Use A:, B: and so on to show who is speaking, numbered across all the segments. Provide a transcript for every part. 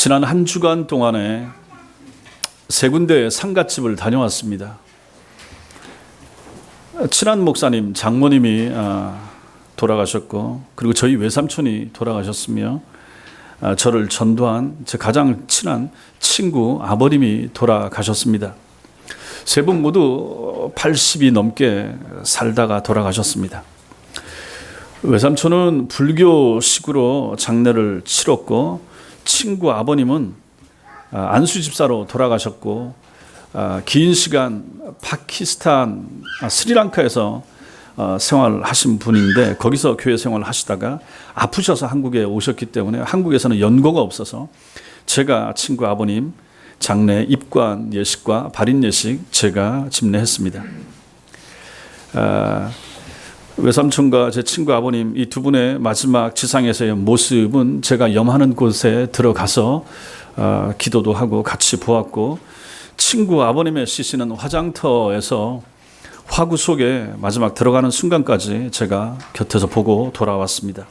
A: 지난 한 주간 동안에 세 군데의 상갓집을 다녀왔습니다. 친한 목사님, 장모님이 돌아가셨고, 그리고 저희 외삼촌이 돌아가셨으며, 저를 전도한 제 가장 친한 친구 아버님이 돌아가셨습니다. 세 분 모두 80이 넘게 살다가 돌아가셨습니다. 외삼촌은 불교식으로 장례를 치렀고, 친구 아버님은 안수 집사로 돌아가셨고, 긴 시간 파키스탄, 스리랑카에서 생활하신 분인데, 거기서 교회 생활을 하시다가 아프셔서 한국에 오셨기 때문에 한국에서는 연고가 없어서 제가 친구 아버님 장례 입관 예식과 발인 예식 제가 집례했습니다. 외삼촌과 제 친구 아버님 이 두 분의 마지막 지상에서의 모습은 제가 염하는 곳에 들어가서 기도도 하고 같이 보았고, 친구 아버님의 시신은 화장터에서 화구 속에 마지막 들어가는 순간까지 제가 곁에서 보고 돌아왔습니다.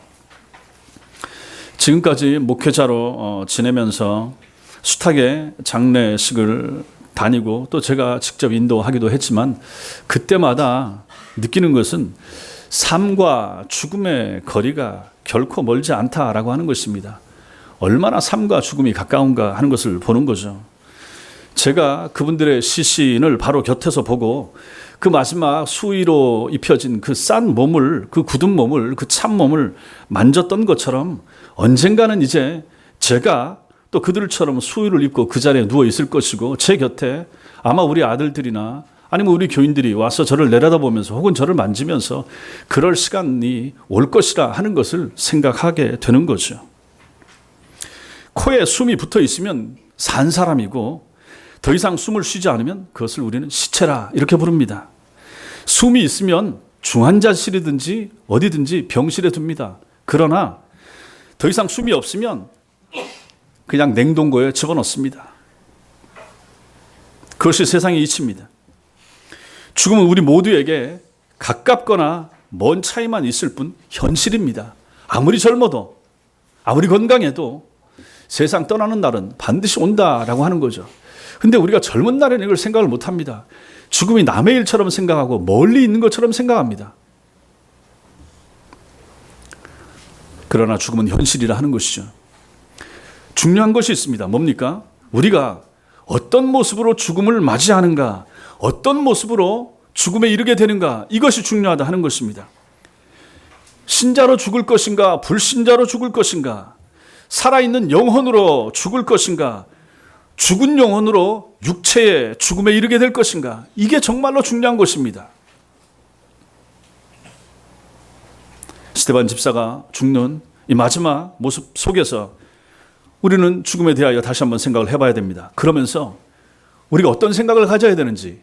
A: 지금까지 목회자로 지내면서 숱하게 장례식을 다니고 또 제가 직접 인도하기도 했지만, 그때마다 느끼는 것은 삶과 죽음의 거리가 결코 멀지 않다라고 하는 것입니다. 얼마나 삶과 죽음이 가까운가 하는 것을 보는 거죠. 제가 그분들의 시신을 바로 곁에서 보고 그 마지막 수의로 입혀진 그 싼 몸을, 그 굳은 몸을, 그 참 몸을 만졌던 것처럼 언젠가는 이제 제가 또 그들처럼 수의를 입고 그 자리에 누워 있을 것이고, 제 곁에 아마 우리 아들들이나 아니면 우리 교인들이 와서 저를 내려다보면서 혹은 저를 만지면서 그럴 시간이 올 것이라 하는 것을 생각하게 되는 거죠. 코에 숨이 붙어 있으면 산 사람이고, 더 이상 숨을 쉬지 않으면 그것을 우리는 시체라 이렇게 부릅니다. 숨이 있으면 중환자실이든지 어디든지 병실에 둡니다. 그러나 더 이상 숨이 없으면 그냥 냉동고에 집어넣습니다. 그것이 세상의 이치입니다. 죽음은 우리 모두에게 가깝거나 먼 차이만 있을 뿐 현실입니다. 아무리 젊어도, 아무리 건강해도 세상 떠나는 날은 반드시 온다라고 하는 거죠. 근데 우리가 젊은 날에는 이걸 생각을 못합니다. 죽음이 남의 일처럼 생각하고 멀리 있는 것처럼 생각합니다. 그러나 죽음은 현실이라 하는 것이죠. 중요한 것이 있습니다. 뭡니까? 우리가 어떤 모습으로 죽음을 맞이하는가, 어떤 모습으로 죽음에 이르게 되는가, 이것이 중요하다 하는 것입니다. 신자로 죽을 것인가, 불신자로 죽을 것인가, 살아있는 영혼으로 죽을 것인가, 죽은 영혼으로 육체의 죽음에 이르게 될 것인가, 이게 정말로 중요한 것입니다. 스데반 집사가 죽는 이 마지막 모습 속에서 우리는 죽음에 대하여 다시 한번 생각을 해봐야 됩니다. 그러면서 우리가 어떤 생각을 가져야 되는지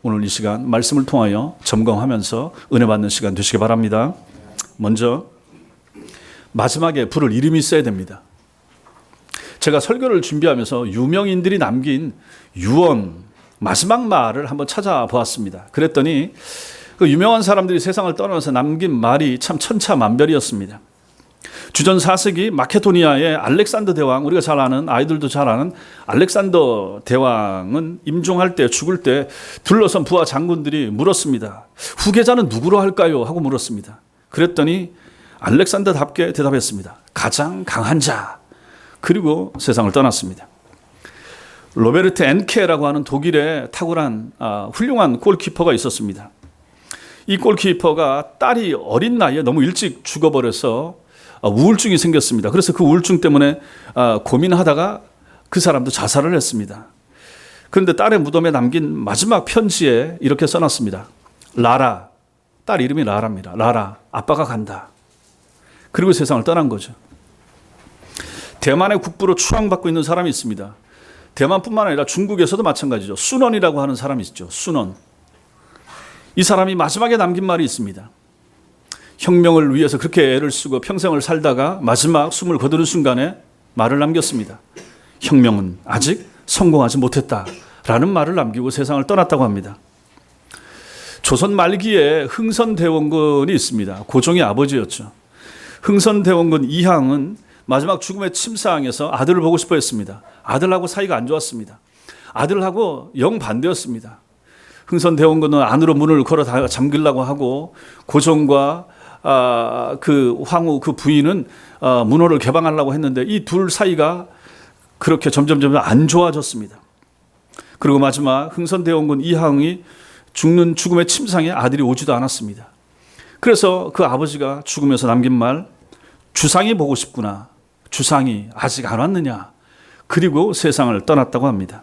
A: 오늘 이 시간 말씀을 통하여 점검하면서 은혜 받는 시간 되시기 바랍니다. 먼저 마지막에 부를 이름이 있어야 됩니다. 제가 설교를 준비하면서 유명인들이 남긴 유언, 마지막 말을 한번 찾아보았습니다. 그랬더니 그 유명한 사람들이 세상을 떠나면서 남긴 말이 참 천차만별이었습니다. 주전 4세기 마케도니아의 알렉산더 대왕, 우리가 잘 아는, 아이들도 잘 아는 알렉산더 대왕은 임종할 때, 죽을 때 둘러선 부하 장군들이 물었습니다. 후계자는 누구로 할까요? 하고 물었습니다. 그랬더니 알렉산더답게 대답했습니다. 가장 강한 자. 그리고 세상을 떠났습니다. 로베르트 엔케라고 하는 독일의 탁월한 훌륭한 골키퍼가 있었습니다. 이 골키퍼가 딸이 어린 나이에 너무 일찍 죽어버려서 우울증이 생겼습니다. 그래서 그 우울증 때문에 고민하다가 그 사람도 자살을 했습니다. 그런데 딸의 무덤에 남긴 마지막 편지에 이렇게 써놨습니다. 라라, 딸 이름이 라라입니다. 라라, 아빠가 간다. 그리고 세상을 떠난 거죠. 대만의 국부로 추앙받고 있는 사람이 있습니다. 대만뿐만 아니라 중국에서도 마찬가지죠. 순원이라고 하는 사람이 있죠. 순원. 이 사람이 마지막에 남긴 말이 있습니다. 혁명을 위해서 그렇게 애를 쓰고 평생을 살다가 마지막 숨을 거두는 순간에 말을 남겼습니다. 혁명은 아직 성공하지 못했다라는 말을 남기고 세상을 떠났다고 합니다. 조선 말기에 흥선대원군이 있습니다. 고종의 아버지였죠. 흥선대원군 이항은 마지막 죽음의 침상에서 아들을 보고 싶어 했습니다. 아들하고 사이가 안 좋았습니다. 아들하고 영 반대였습니다. 흥선대원군은 안으로 문을 걸어 잠기려고 하고 고종과 그 황후 그 부인은 문호를 개방하려고 했는데 이 둘 사이가 그렇게 점점 안 좋아졌습니다. 그리고 마지막 흥선대원군 이항이 죽는 죽음의 침상에 아들이 오지도 않았습니다. 그래서 그 아버지가 죽으면서 남긴 말, 주상이 보고 싶구나. 주상이 아직 안 왔느냐. 그리고 세상을 떠났다고 합니다.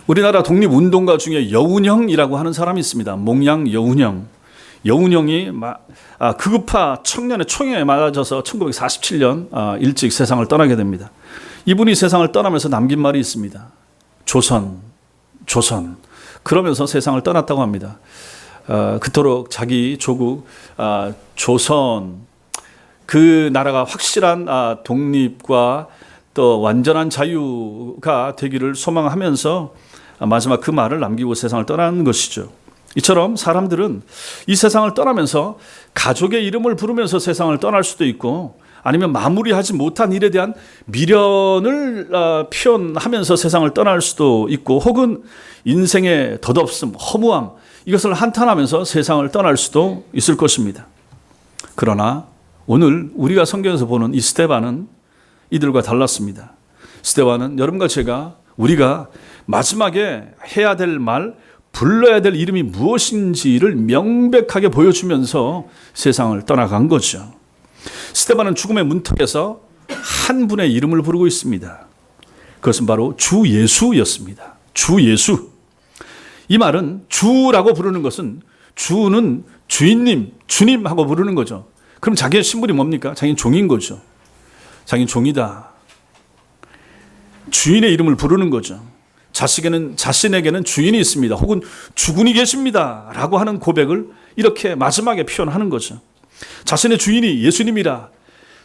A: 우리나라 독립운동가 중에 여운형이라고 하는 사람이 있습니다. 몽양 여운형. 여운형이 극우파 청년의 총에 맞아서 1947년 일찍 세상을 떠나게 됩니다. 이분이 세상을 떠나면서 남긴 말이 있습니다. 조선. 그러면서 세상을 떠났다고 합니다. 그토록 자기 조국 조선 그 나라가 확실한 독립과 또 완전한 자유가 되기를 소망하면서 마지막 그 말을 남기고 세상을 떠나는 것이죠. 이처럼 사람들은 이 세상을 떠나면서 가족의 이름을 부르면서 세상을 떠날 수도 있고 아니면 마무리하지 못한 일에 대한 미련을 표현하면서 세상을 떠날 수도 있고 혹은 인생의 덧없음, 허무함 이것을 한탄하면서 세상을 떠날 수도 있을 것입니다. 그러나 오늘 우리가 성경에서 보는 이 스데반은 이들과 달랐습니다. 스데반은 여러분과 제가 우리가 마지막에 해야 될 말, 불러야 될 이름이 무엇인지를 명백하게 보여주면서 세상을 떠나간 거죠. 스데반은 죽음의 문턱에서 한 분의 이름을 부르고 있습니다. 그것은 바로 주 예수였습니다. 주 예수. 이 말은 주라고 부르는 것은 주는 주인님, 주님 하고 부르는 거죠. 그럼 자기의 신분이 뭡니까? 자기는 종인 거죠. 자기는 종이다. 주인의 이름을 부르는 거죠. 자신에게는 주인이 있습니다. 혹은 주군이 계십니다. 라고 하는 고백을 이렇게 마지막에 표현하는 거죠. 자신의 주인이 예수님이라.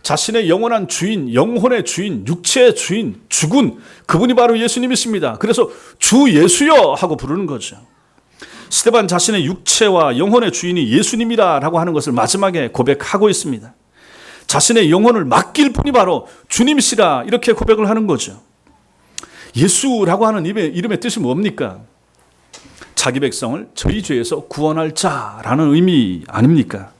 A: 자신의 영원한 주인, 영혼의 주인, 육체의 주인, 주군, 그분이 바로 예수님이십니다. 그래서 주 예수여 하고 부르는 거죠. 스데반 자신의 육체와 영혼의 주인이 예수님이라 라고 하는 것을 마지막에 고백하고 있습니다. 자신의 영혼을 맡길 분이 바로 주님이시라 이렇게 고백을 하는 거죠. 예수라고 하는 이름의 뜻이 뭡니까? 자기 백성을 저희 죄에서 구원할 자라는 의미 아닙니까?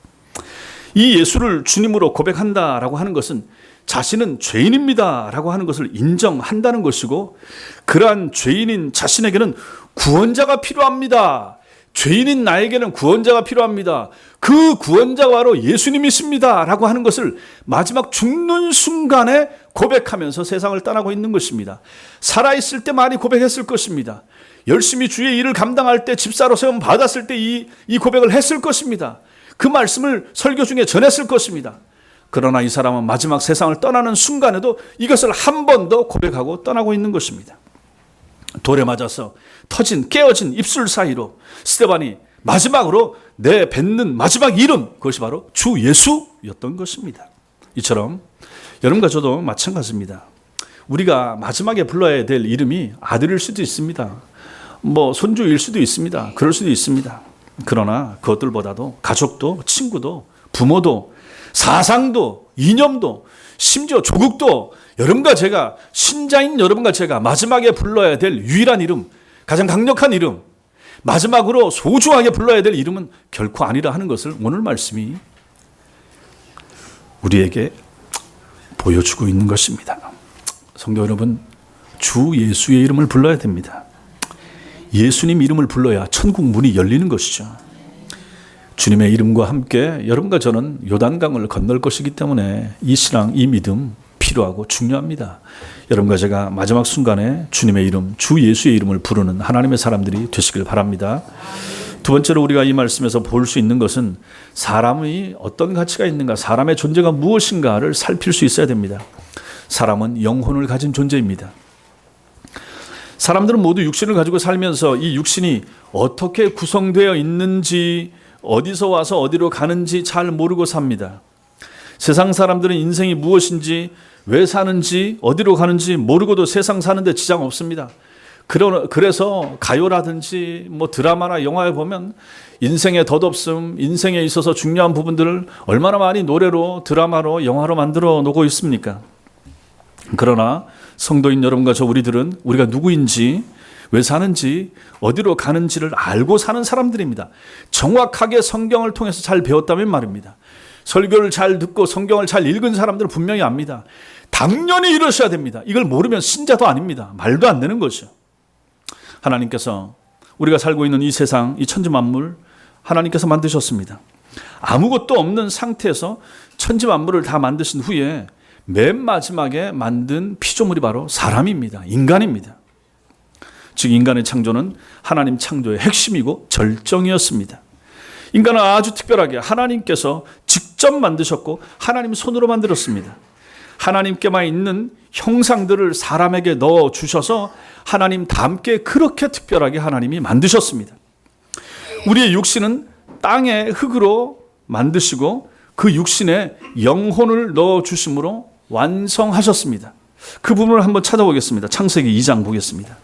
A: 이 예수를 주님으로 고백한다라고 하는 것은 자신은 죄인입니다라고 하는 것을 인정한다는 것이고 그러한 죄인인 자신에게는 구원자가 필요합니다. 죄인인 나에게는 구원자가 필요합니다. 그 구원자가 바로 예수님이십니다. 라고 하는 것을 마지막 죽는 순간에 고백하면서 세상을 떠나고 있는 것입니다. 살아있을 때 많이 고백했을 것입니다. 열심히 주의 일을 감당할 때 집사로 세움 받았을 때 이 고백을 했을 것입니다. 그 말씀을 설교 중에 전했을 것입니다. 그러나 이 사람은 마지막 세상을 떠나는 순간에도 이것을 한 번 더 고백하고 떠나고 있는 것입니다. 돌에 맞아서 깨어진 입술 사이로 스데반이 마지막으로 내뱉는 마지막 이름, 그것이 바로 주 예수였던 것입니다. 이처럼 여러분과 저도 마찬가지입니다. 우리가 마지막에 불러야 될 이름이 아들일 수도 있습니다. 손주일 수도 있습니다. 그럴 수도 있습니다. 그러나 그것들보다도 가족도 친구도 부모도 사상도 이념도 심지어 조국도 여러분과 제가 신자인 여러분과 제가 마지막에 불러야 될 유일한 이름, 가장 강력한 이름, 마지막으로 소중하게 불러야 될 이름은 결코 아니라 하는 것을 오늘 말씀이 우리에게 보여주고 있는 것입니다. 성도 여러분, 주 예수의 이름을 불러야 됩니다. 예수님 이름을 불러야 천국 문이 열리는 것이죠. 주님의 이름과 함께 여러분과 저는 요단강을 건널 것이기 때문에 이 신앙, 이 믿음 필요하고 중요합니다. 여러분과 제가 마지막 순간에 주님의 이름, 주 예수의 이름을 부르는 하나님의 사람들이 되시길 바랍니다. 두 번째로 우리가 이 말씀에서 볼 수 있는 것은 사람이 어떤 가치가 있는가, 사람의 존재가 무엇인가를 살필 수 있어야 됩니다. 사람은 영혼을 가진 존재입니다. 사람들은 모두 육신을 가지고 살면서 이 육신이 어떻게 구성되어 있는지, 어디서 와서 어디로 가는지 잘 모르고 삽니다. 세상 사람들은 인생이 무엇인지, 왜 사는지, 어디로 가는지 모르고도 세상 사는데 지장 없습니다. 그래서 가요라든지 뭐 드라마나 영화에 보면 인생의 덧없음, 인생에 있어서 중요한 부분들을 얼마나 많이 노래로, 드라마로, 영화로 만들어 놓고 있습니까? 그러나 성도인 여러분과 저 우리들은 우리가 누구인지, 왜 사는지, 어디로 가는지를 알고 사는 사람들입니다. 정확하게 성경을 통해서 잘 배웠다면 말입니다. 설교를 잘 듣고 성경을 잘 읽은 사람들은 분명히 압니다. 당연히 이러셔야 됩니다. 이걸 모르면 신자도 아닙니다. 말도 안 되는 거죠. 하나님께서 우리가 살고 있는 이 세상, 이 천지만물 하나님께서 만드셨습니다. 아무것도 없는 상태에서 천지만물을 다 만드신 후에 맨 마지막에 만든 피조물이 바로 사람입니다. 인간입니다. 즉 인간의 창조는 하나님 창조의 핵심이고 절정이었습니다. 인간은 아주 특별하게 하나님께서 직접 만드셨고 하나님 손으로 만들었습니다. 하나님께만 있는 형상들을 사람에게 넣어주셔서 하나님 닮게 그렇게 특별하게 하나님이 만드셨습니다. 우리의 육신은 땅의 흙으로 만드시고 그 육신에 영혼을 넣어주심으로 완성하셨습니다. 그 부분을 한번 찾아보겠습니다. 창세기 2장 보겠습니다.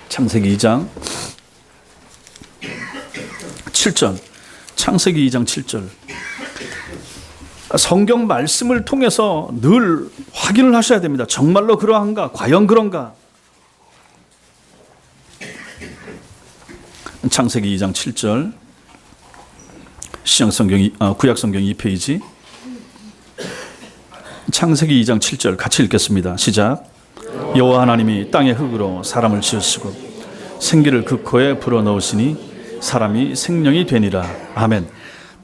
A: 창세기 2장 7절. 창세기 2장 7절. 성경 말씀을 통해서 늘 확인을 하셔야 됩니다. 정말로 그러한가? 과연 그런가? 창세기 2장 7절. 구약성경 2페이지. 창세기 2장 7절 같이 읽겠습니다. 시작. 여호와 하나님이 땅의 흙으로 사람을 지으시고 생기를 그 코에 불어넣으시니 사람이 생명이 되니라. 아멘.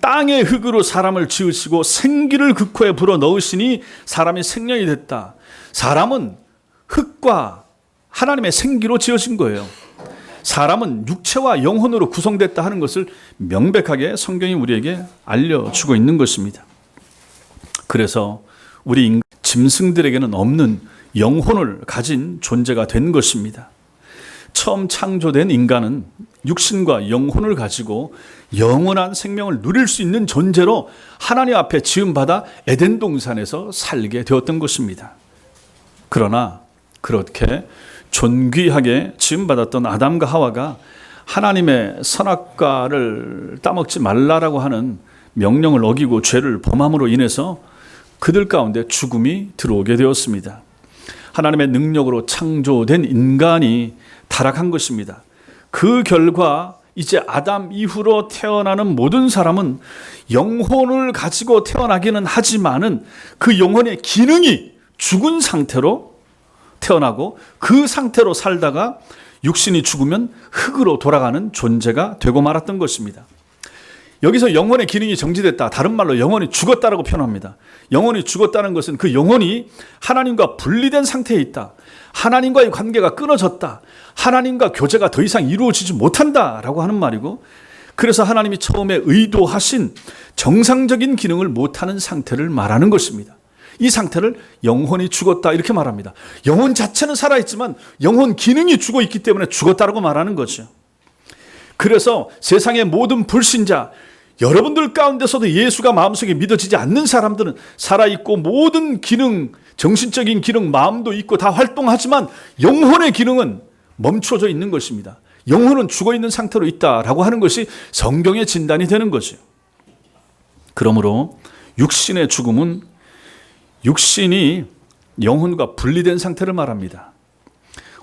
A: 땅의 흙으로 사람을 지으시고 생기를 그 코에 불어넣으시니 사람이 생명이 됐다. 사람은 흙과 하나님의 생기로 지어진 거예요. 사람은 육체와 영혼으로 구성됐다 하는 것을 명백하게 성경이 우리에게 알려주고 있는 것입니다. 그래서 우리 짐승들에게는 없는 영혼을 가진 존재가 된 것입니다. 처음 창조된 인간은 육신과 영혼을 가지고 영원한 생명을 누릴 수 있는 존재로 하나님 앞에 지음받아 에덴 동산에서 살게 되었던 것입니다. 그러나 그렇게 존귀하게 지음받았던 아담과 하와가 하나님의 선악과를 따먹지 말라라고 하는 명령을 어기고 죄를 범함으로 인해서 그들 가운데 죽음이 들어오게 되었습니다. 하나님의 능력으로 창조된 인간이 타락한 것입니다. 그 결과 이제 아담 이후로 태어나는 모든 사람은 영혼을 가지고 태어나기는 하지만은 그 영혼의 기능이 죽은 상태로 태어나고 그 상태로 살다가 육신이 죽으면 흙으로 돌아가는 존재가 되고 말았던 것입니다. 여기서 영혼의 기능이 정지됐다. 다른 말로 영혼이 죽었다라고 표현합니다. 영혼이 죽었다는 것은 그 영혼이 하나님과 분리된 상태에 있다. 하나님과의 관계가 끊어졌다. 하나님과 교제가 더 이상 이루어지지 못한다라고 하는 말이고, 그래서 하나님이 처음에 의도하신 정상적인 기능을 못하는 상태를 말하는 것입니다. 이 상태를 영혼이 죽었다 이렇게 말합니다. 영혼 자체는 살아있지만 영혼 기능이 죽어있기 때문에 죽었다라고 말하는 거죠. 그래서 세상의 모든 불신자, 여러분들 가운데서도 예수가 마음속에 믿어지지 않는 사람들은 살아있고 모든 기능, 정신적인 기능, 마음도 있고 다 활동하지만 영혼의 기능은 멈춰져 있는 것입니다. 영혼은 죽어있는 상태로 있다라고 하는 것이 성경의 진단이 되는 거죠. 그러므로 육신의 죽음은 육신이 영혼과 분리된 상태를 말합니다.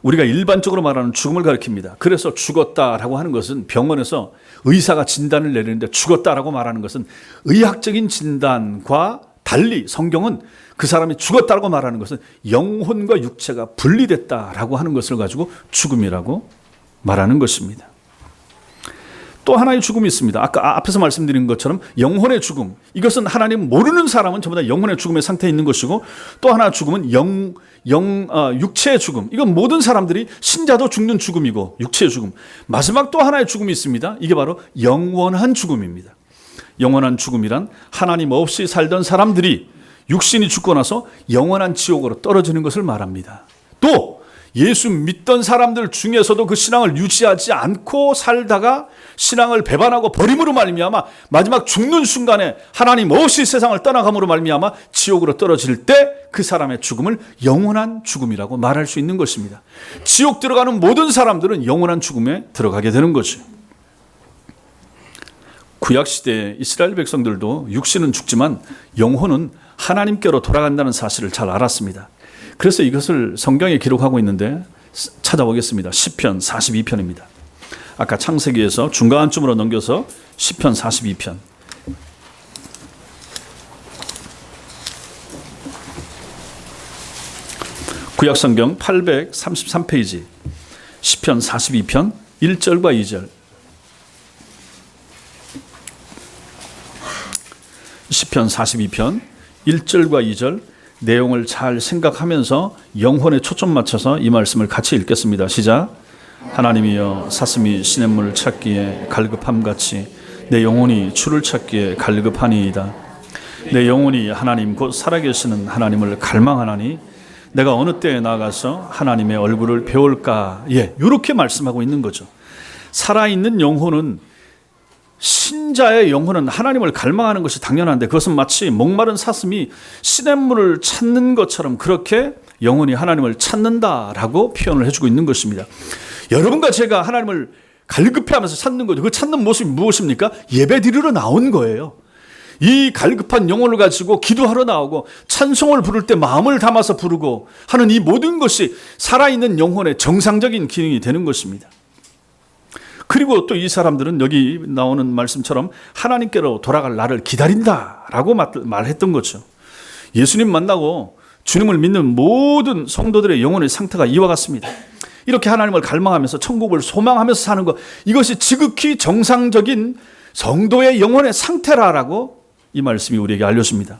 A: 우리가 일반적으로 말하는 죽음을 가리킵니다. 그래서 죽었다라고 하는 것은 병원에서 의사가 진단을 내리는데 죽었다라고 말하는 것은 의학적인 진단과 달리 성경은 그 사람이 죽었다라고 말하는 것은 영혼과 육체가 분리됐다라고 하는 것을 가지고 죽음이라고 말하는 것입니다. 또 하나의 죽음이 있습니다. 아까 앞에서 말씀드린 것처럼 영혼의 죽음. 이것은 하나님 모르는 사람은 전부 다 영혼의 죽음의 상태에 있는 것이고, 또 하나 죽음은 육체의 죽음. 이건 모든 사람들이 신자도 죽는 죽음이고 육체의 죽음. 마지막 또 하나의 죽음이 있습니다. 이게 바로 영원한 죽음입니다. 영원한 죽음이란 하나님 없이 살던 사람들이 육신이 죽고 나서 영원한 지옥으로 떨어지는 것을 말합니다. 또 예수 믿던 사람들 중에서도 그 신앙을 유지하지 않고 살다가 신앙을 배반하고 버림으로 말미암아 마지막 죽는 순간에 하나님 없이 세상을 떠나감으로 말미암아 지옥으로 떨어질 때 그 사람의 죽음을 영원한 죽음이라고 말할 수 있는 것입니다. 지옥 들어가는 모든 사람들은 영원한 죽음에 들어가게 되는 거죠. 구약시대 이스라엘 백성들도 육신은 죽지만 영혼은 하나님께로 돌아간다는 사실을 잘 알았습니다. 그래서 이것을 성경에 기록하고 있는데 찾아보겠습니다. 시편 42편입니다. 아까 창세기에서 중간쯤으로 넘겨서 시편 42편. 구약성경 833페이지 시편 42편 1절과 2절. 시편 42편 1절과 2절 내용을 잘 생각하면서 영혼에 초점 맞춰서 이 말씀을 같이 읽겠습니다. 시작. 하나님이여 사슴이 시냇물을 찾기에 갈급함같이 내 영혼이 주를 찾기에 갈급하니이다. 내 영혼이 하나님 곧 살아계시는 하나님을 갈망하나니 내가 어느 때에 나가서 하나님의 얼굴을 배울까. 이렇게 말씀하고 있는 거죠. 살아있는 영혼은, 신자의 영혼은 하나님을 갈망하는 것이 당연한데 그것은 마치 목마른 사슴이 시냇물을 찾는 것처럼 그렇게 영혼이 하나님을 찾는다라고 표현을 해주고 있는 것입니다. 여러분과 제가 하나님을 갈급해하면서 찾는 거죠. 그 찾는 모습이 무엇입니까? 예배 드리러 나온 거예요. 이 갈급한 영혼을 가지고 기도하러 나오고 찬송을 부를 때 마음을 담아서 부르고 하는 이 모든 것이 살아있는 영혼의 정상적인 기능이 되는 것입니다. 그리고 또 이 사람들은 여기 나오는 말씀처럼 하나님께로 돌아갈 날을 기다린다라고 말했던 거죠. 예수님 만나고 주님을 믿는 모든 성도들의 영혼의 상태가 이와 같습니다. 이렇게 하나님을 갈망하면서 천국을 소망하면서 사는 것, 이것이 지극히 정상적인 성도의 영혼의 상태라고 이 말씀이 우리에게 알려줍니다.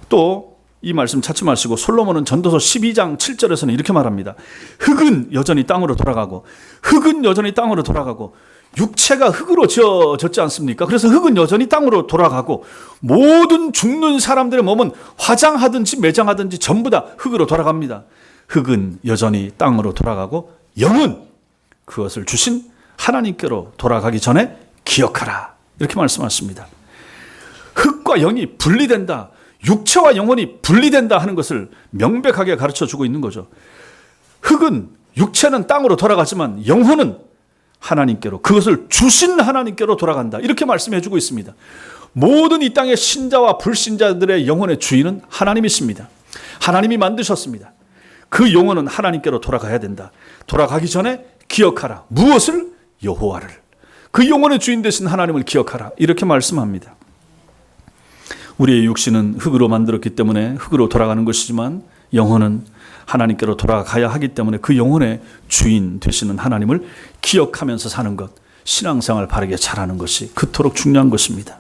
A: 또 이 말씀 찾지 마시고 솔로몬은 전도서 12장 7절에서는 이렇게 말합니다. 흙은 여전히 땅으로 돌아가고 흙은 여전히 땅으로 돌아가고 육체가 흙으로 지어졌지 않습니까? 그래서 흙은 여전히 땅으로 돌아가고 모든 죽는 사람들의 몸은 화장하든지 매장하든지 전부 다 흙으로 돌아갑니다. 흙은 여전히 땅으로 돌아가고 영은 그것을 주신 하나님께로 돌아가기 전에 기억하라. 이렇게 말씀하십니다. 흙과 영이 분리된다. 육체와 영혼이 분리된다 하는 것을 명백하게 가르쳐주고 있는 거죠. 흙은, 육체는 땅으로 돌아가지만 영혼은 하나님께로, 그것을 주신 하나님께로 돌아간다. 이렇게 말씀해주고 있습니다. 모든 이 땅의 신자와 불신자들의 영혼의 주인은 하나님이십니다. 하나님이 만드셨습니다. 그 영혼은 하나님께로 돌아가야 된다. 돌아가기 전에 기억하라. 무엇을? 여호와를. 그 영혼의 주인 되신 하나님을 기억하라. 이렇게 말씀합니다. 우리의 육신은 흙으로 만들었기 때문에 흙으로 돌아가는 것이지만 영혼은 하나님께로 돌아가야 하기 때문에 그 영혼의 주인 되시는 하나님을 기억하면서 사는 것, 신앙생활 바르게 잘하는 것이 그토록 중요한 것입니다.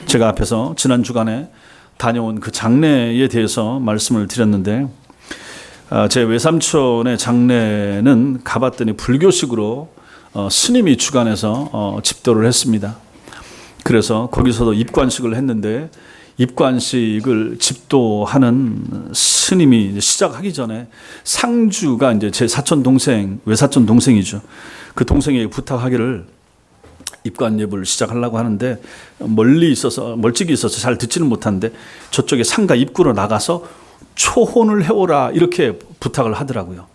A: 제가 앞에서 지난 주간에 다녀온 그 장례에 대해서 말씀을 드렸는데 제 외삼촌의 장례는 가봤더니 불교식으로 스님이 주관해서 집도를 했습니다. 그래서 거기서도 입관식을 했는데 입관식을 집도하는 스님이 시작하기 전에 상주가 이제 제 사촌 동생, 외사촌 동생이죠. 그 동생에게 부탁하기를 입관 예불을 시작하려고 하는데 멀찍이 있어서 잘 듣지는 못하는데 저쪽에 상가 입구로 나가서 초혼을 해오라 이렇게 부탁을 하더라고요.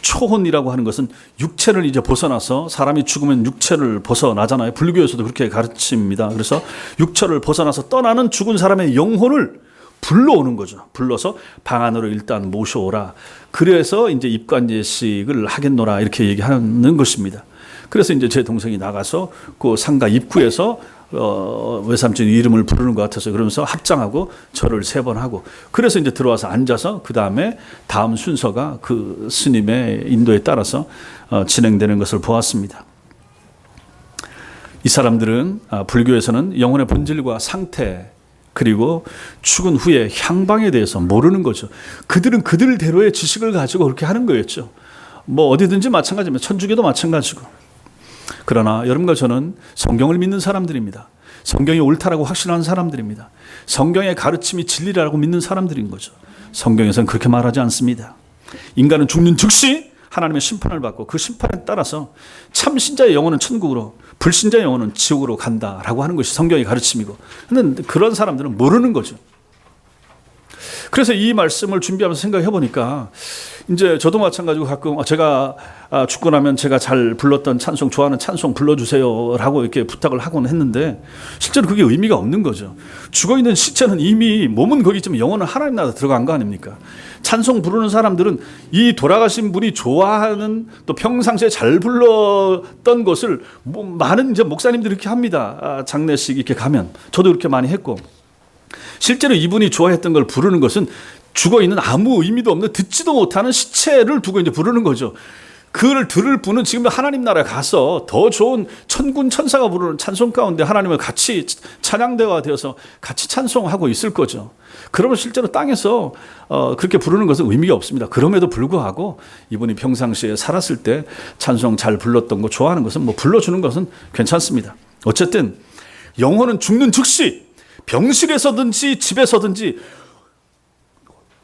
A: 초혼이라고 하는 것은 육체를 이제 벗어나서 사람이 죽으면 육체를 벗어나잖아요. 불교에서도 그렇게 가르칩니다. 그래서 육체를 벗어나서 떠나는 죽은 사람의 영혼을 불러오는 거죠. 불러서 방 안으로 일단 모셔오라. 그래서 이제 입관예식을 하겠노라 이렇게 얘기하는 것입니다. 그래서 이제 제 동생이 나가서 그 상가 입구에서 외삼촌 이름을 부르는 것 같아서 그러면서 합장하고 절을 3번 하고 그래서 이제 들어와서 앉아서 그 다음에 다음 순서가 그 스님의 인도에 따라서 진행되는 것을 보았습니다. 이 사람들은 불교에서는 영혼의 본질과 상태 그리고 죽은 후에 향방에 대해서 모르는 거죠. 그들은 그들대로의 지식을 가지고 그렇게 하는 거였죠. 뭐 어디든지 마찬가지면 천주교도 마찬가지고. 그러나 여러분과 저는 성경을 믿는 사람들입니다. 성경이 옳다라고 확신하는 사람들입니다. 성경의 가르침이 진리라고 믿는 사람들인 거죠. 성경에서는 그렇게 말하지 않습니다. 인간은 죽는 즉시 하나님의 심판을 받고 그 심판에 따라서 참신자의 영혼은 천국으로 불신자의 영혼은 지옥으로 간다라고 하는 것이 성경의 가르침이고 근데 그런 사람들은 모르는 거죠. 그래서 이 말씀을 준비하면서 생각해 보니까 이제 저도 마찬가지고 가끔 제가 죽고 나면 제가 잘 불렀던 찬송, 좋아하는 찬송 불러주세요라고 이렇게 부탁을 하곤 했는데 실제로 그게 의미가 없는 거죠. 죽어 있는 시체는 이미 몸은 거기 있지만 영혼은 하나님 나라 들어간 거 아닙니까? 찬송 부르는 사람들은 이 돌아가신 분이 좋아하는 또 평상시에 잘 불렀던 것을 많은 이제 목사님들이 이렇게 합니다. 장례식 이렇게 가면 저도 그렇게 많이 했고 실제로 이분이 좋아했던 걸 부르는 것은 죽어 있는 아무 의미도 없는 듣지도 못하는 시체를 두고 이제 부르는 거죠. 그를 들을 분은 지금 하나님 나라에 가서 더 좋은 천군 천사가 부르는 찬송 가운데 하나님을 같이 찬양대가 되어서 같이 찬송하고 있을 거죠. 그러면 실제로 땅에서 그렇게 부르는 것은 의미가 없습니다. 그럼에도 불구하고 이분이 평상시에 살았을 때 찬송 잘 불렀던 거 좋아하는 것은 뭐 불러주는 것은 괜찮습니다. 어쨌든 영혼은 죽는 즉시 병실에서든지 집에서든지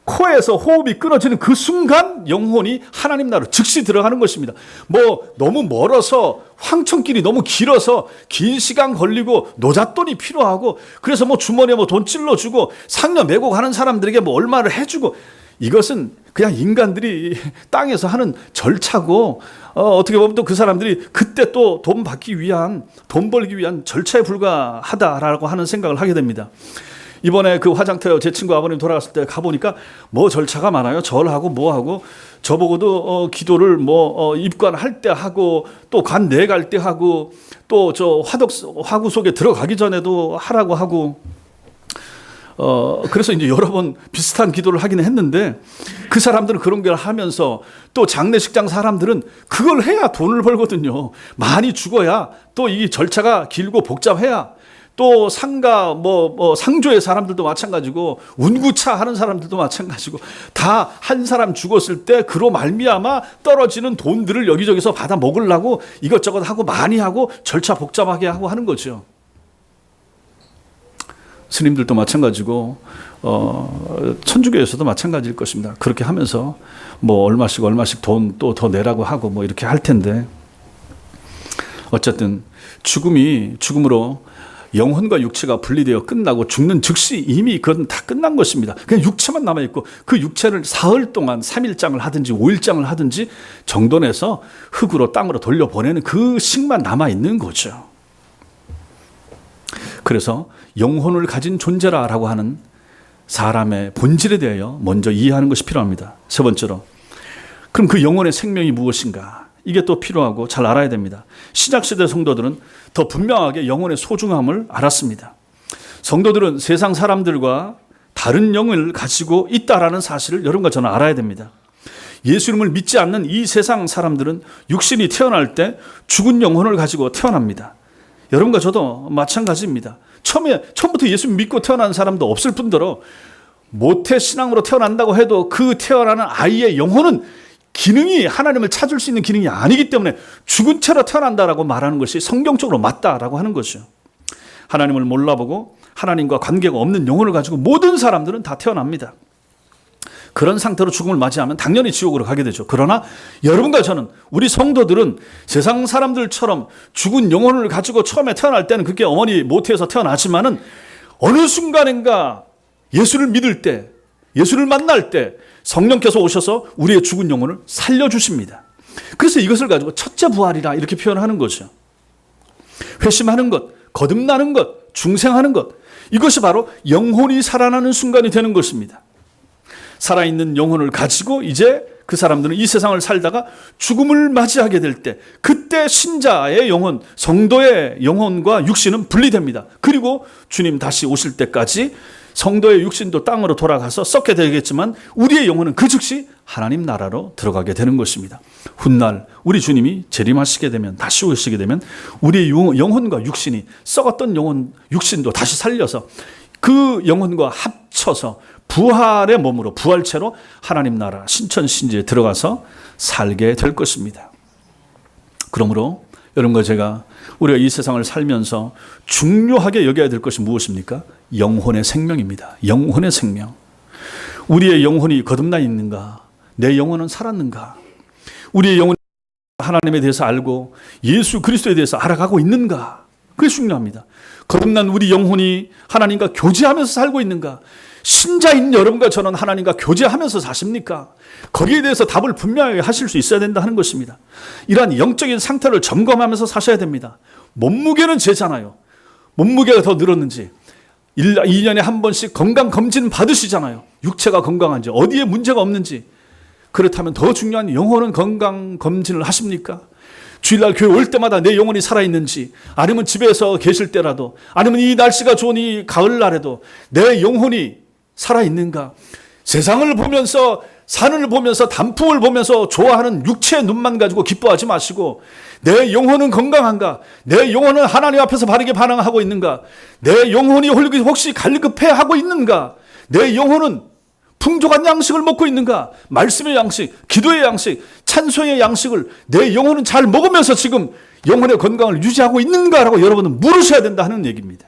A: 코에서 호흡이 끊어지는 그 순간 영혼이 하나님 나라로 즉시 들어가는 것입니다. 뭐 너무 멀어서 황천길이 너무 길어서 긴 시간 걸리고 노잣돈이 필요하고 그래서 뭐 주머니에 뭐 돈 찔러주고 상여 메고 가는 사람들에게 뭐 얼마를 해주고 이것은 그냥 인간들이 땅에서 하는 절차고 어떻게 보면 또 그 사람들이 그때 또 돈 받기 위한 돈 벌기 위한 절차에 불과하다라고 하는 생각을 하게 됩니다. 이번에 그 화장터에 제 친구 아버님 돌아갔을 때 가보니까 뭐 절차가 많아요. 절하고 뭐하고 저보고도 기도를 뭐 입관할 때 하고 또 관 내갈 때 하고 또 저 화구 속에 들어가기 전에도 하라고 하고 그래서 이제 여러 번 비슷한 기도를 하기는 했는데 그 사람들은 그런 걸 하면서 또 장례식장 사람들은 그걸 해야 돈을 벌거든요. 많이 죽어야 또 이 절차가 길고 복잡해야 또 상가 상조의 사람들도 마찬가지고 운구차 하는 사람들도 마찬가지고 다 한 사람 죽었을 때 그로 말미암아 떨어지는 돈들을 여기저기서 받아 먹으려고 이것저것 하고 많이 하고 절차 복잡하게 하고 하는 거죠. 스님들도 마찬가지고 천주교에서도 마찬가지일 것입니다. 그렇게 하면서 뭐 얼마씩 돈 또 더 내라고 하고 뭐 이렇게 할 텐데 어쨌든 죽음으로 영혼과 육체가 분리되어 끝나고 죽는 즉시 이미 그건 다 끝난 것입니다. 그냥 육체만 남아있고 그 육체를 사흘 동안 3일장을 하든지 5일장을 하든지 정돈해서 흙으로 땅으로 돌려보내는 그 식만 남아있는 거죠. 그래서 영혼을 가진 존재라고 하는 사람의 본질에 대하여 먼저 이해하는 것이 필요합니다. 세 번째로 그럼 그 영혼의 생명이 무엇인가? 이게 또 필요하고 잘 알아야 됩니다. 신약시대 성도들은 더 분명하게 영혼의 소중함을 알았습니다. 성도들은 세상 사람들과 다른 영을 가지고 있다라는 사실을 여러분과 저는 알아야 됩니다. 예수님을 믿지 않는 이 세상 사람들은 육신이 태어날 때 죽은 영혼을 가지고 태어납니다. 여러분과 저도 마찬가지입니다. 처음부터 예수님 믿고 태어난 사람도 없을 뿐더러 모태 신앙으로 태어난다고 해도 그 태어나는 아이의 영혼은 기능이 하나님을 찾을 수 있는 기능이 아니기 때문에 죽은 채로 태어난다라고 말하는 것이 성경적으로 맞다라고 하는 거죠. 하나님을 몰라보고 하나님과 관계가 없는 영혼을 가지고 모든 사람들은 다 태어납니다. 그런 상태로 죽음을 맞이하면 당연히 지옥으로 가게 되죠. 그러나 여러분과 저는 우리 성도들은 세상 사람들처럼 죽은 영혼을 가지고 처음에 태어날 때는 그게 어머니 모태에서 태어나지만은 어느 순간인가 예수를 믿을 때 예수를 만날 때 성령께서 오셔서 우리의 죽은 영혼을 살려주십니다. 그래서 이것을 가지고 첫째 부활이라 이렇게 표현하는 거죠. 회심하는 것, 거듭나는 것, 중생하는 것, 이것이 바로 영혼이 살아나는 순간이 되는 것입니다. 살아있는 영혼을 가지고 이제 그 사람들은 이 세상을 살다가 죽음을 맞이하게 될 때 그때 신자의 영혼, 성도의 영혼과 육신은 분리됩니다. 그리고 주님 다시 오실 때까지 성도의 육신도 땅으로 돌아가서 썩게 되겠지만 우리의 영혼은 그 즉시 하나님 나라로 들어가게 되는 것입니다. 훗날 우리 주님이 재림하시게 되면 다시 오시게 되면 우리의 영혼과 육신이 썩었던 영혼, 육신도 다시 살려서 그 영혼과 합쳐서 부활의 몸으로 부활체로 하나님 나라 신천신지에 들어가서 살게 될 것입니다. 그러므로 여러분과 제가 우리가 이 세상을 살면서 중요하게 여겨야 될 것이 무엇입니까? 영혼의 생명입니다. 영혼의 생명. 우리의 영혼이 거듭나 있는가? 내 영혼은 살았는가? 우리의 영혼이 하나님에 대해서 알고 예수 그리스도에 대해서 알아가고 있는가? 그게 중요합니다. 거듭난 우리 영혼이 하나님과 교제하면서 살고 있는가? 신자인 여러분과 저는 하나님과 교제하면서 사십니까? 거기에 대해서 답을 분명하게 하실 수 있어야 된다 하는 것입니다. 이러한 영적인 상태를 점검하면서 사셔야 됩니다. 몸무게는 재잖아요. 몸무게가 더 늘었는지 2년에 한 번씩 건강검진 받으시잖아요. 육체가 건강한지 어디에 문제가 없는지. 그렇다면 더 중요한 영혼은 건강검진을 하십니까? 주일날 교회 올 때마다 내 영혼이 살아있는지, 아니면 집에서 계실 때라도, 아니면 이 날씨가 좋은 이 가을날에도 내 영혼이 살아있는가? 세상을 보면서, 산을 보면서, 단풍을 보면서 좋아하는 육체의 눈만 가지고 기뻐하지 마시고, 내 영혼은 건강한가? 내 영혼은 하나님 앞에서 바르게 반응하고 있는가? 내 영혼이 혹시 갈급해하고 있는가? 내 영혼은 풍족한 양식을 먹고 있는가? 말씀의 양식, 기도의 양식, 찬송의 양식을 내 영혼은 잘 먹으면서 지금 영혼의 건강을 유지하고 있는가라고 여러분은 물으셔야 된다 하는 얘기입니다.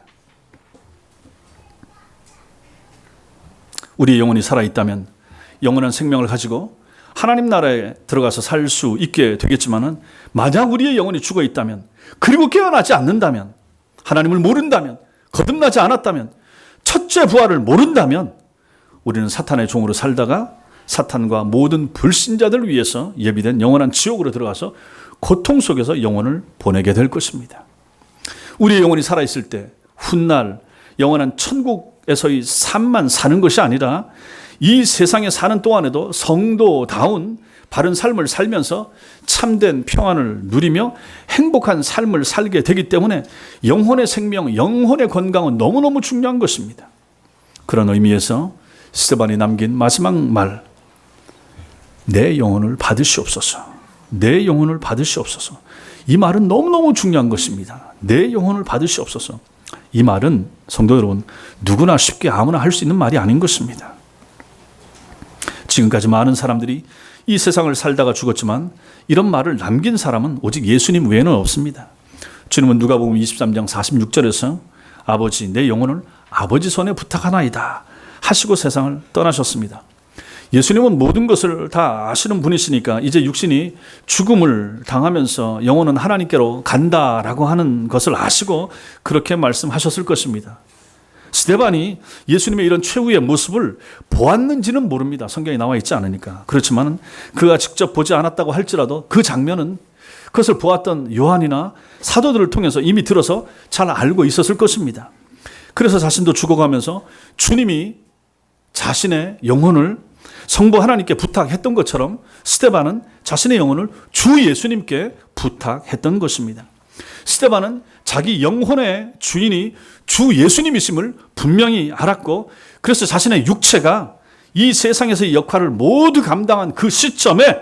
A: 우리의 영혼이 살아있다면 영원한 생명을 가지고 하나님 나라에 들어가서 살 수 있게 되겠지만은, 만약 우리의 영혼이 죽어 있다면, 그리고 깨어나지 않는다면, 하나님을 모른다면, 거듭나지 않았다면, 첫째 부활을 모른다면 우리는 사탄의 종으로 살다가 사탄과 모든 불신자들을 위해서 예비된 영원한 지옥으로 들어가서 고통 속에서 영혼을 보내게 될 것입니다. 우리의 영혼이 살아있을 때 훗날 영원한 천국에서의 삶만 사는 것이 아니라 이 세상에 사는 동안에도 성도다운 바른 삶을 살면서 참된 평안을 누리며 행복한 삶을 살게 되기 때문에 영혼의 생명, 영혼의 건강은 너무너무 중요한 것입니다. 그런 의미에서 스데반이 남긴 마지막 말, 내 영혼을 받으시옵소서. 내 영혼을 받으시옵소서. 이 말은 너무너무 중요한 것입니다. 내 영혼을 받으시옵소서. 이 말은 성도 여러분, 누구나 쉽게 아무나 할 수 있는 말이 아닌 것입니다. 지금까지 많은 사람들이 이 세상을 살다가 죽었지만 이런 말을 남긴 사람은 오직 예수님 외에는 없습니다. 주님은 누가복음 23장 46절에서 아버지, 내 영혼을 아버지 손에 부탁하나이다 하시고 세상을 떠나셨습니다. 예수님은 모든 것을 다 아시는 분이시니까 이제 육신이 죽음을 당하면서 영혼은 하나님께로 간다라고 하는 것을 아시고 그렇게 말씀하셨을 것입니다. 스데반이 예수님의 이런 최후의 모습을 보았는지는 모릅니다. 성경에 나와 있지 않으니까. 그렇지만 그가 직접 보지 않았다고 할지라도 그 장면은 그것을 보았던 요한이나 사도들을 통해서 이미 들어서 잘 알고 있었을 것입니다. 그래서 자신도 죽어가면서 주님이 자신의 영혼을 성부 하나님께 부탁했던 것처럼 스데반은 자신의 영혼을 주 예수님께 부탁했던 것입니다. 스데반은 자기 영혼의 주인이 주 예수님이심을 분명히 알았고, 그래서 자신의 육체가 이 세상에서의 역할을 모두 감당한 그 시점에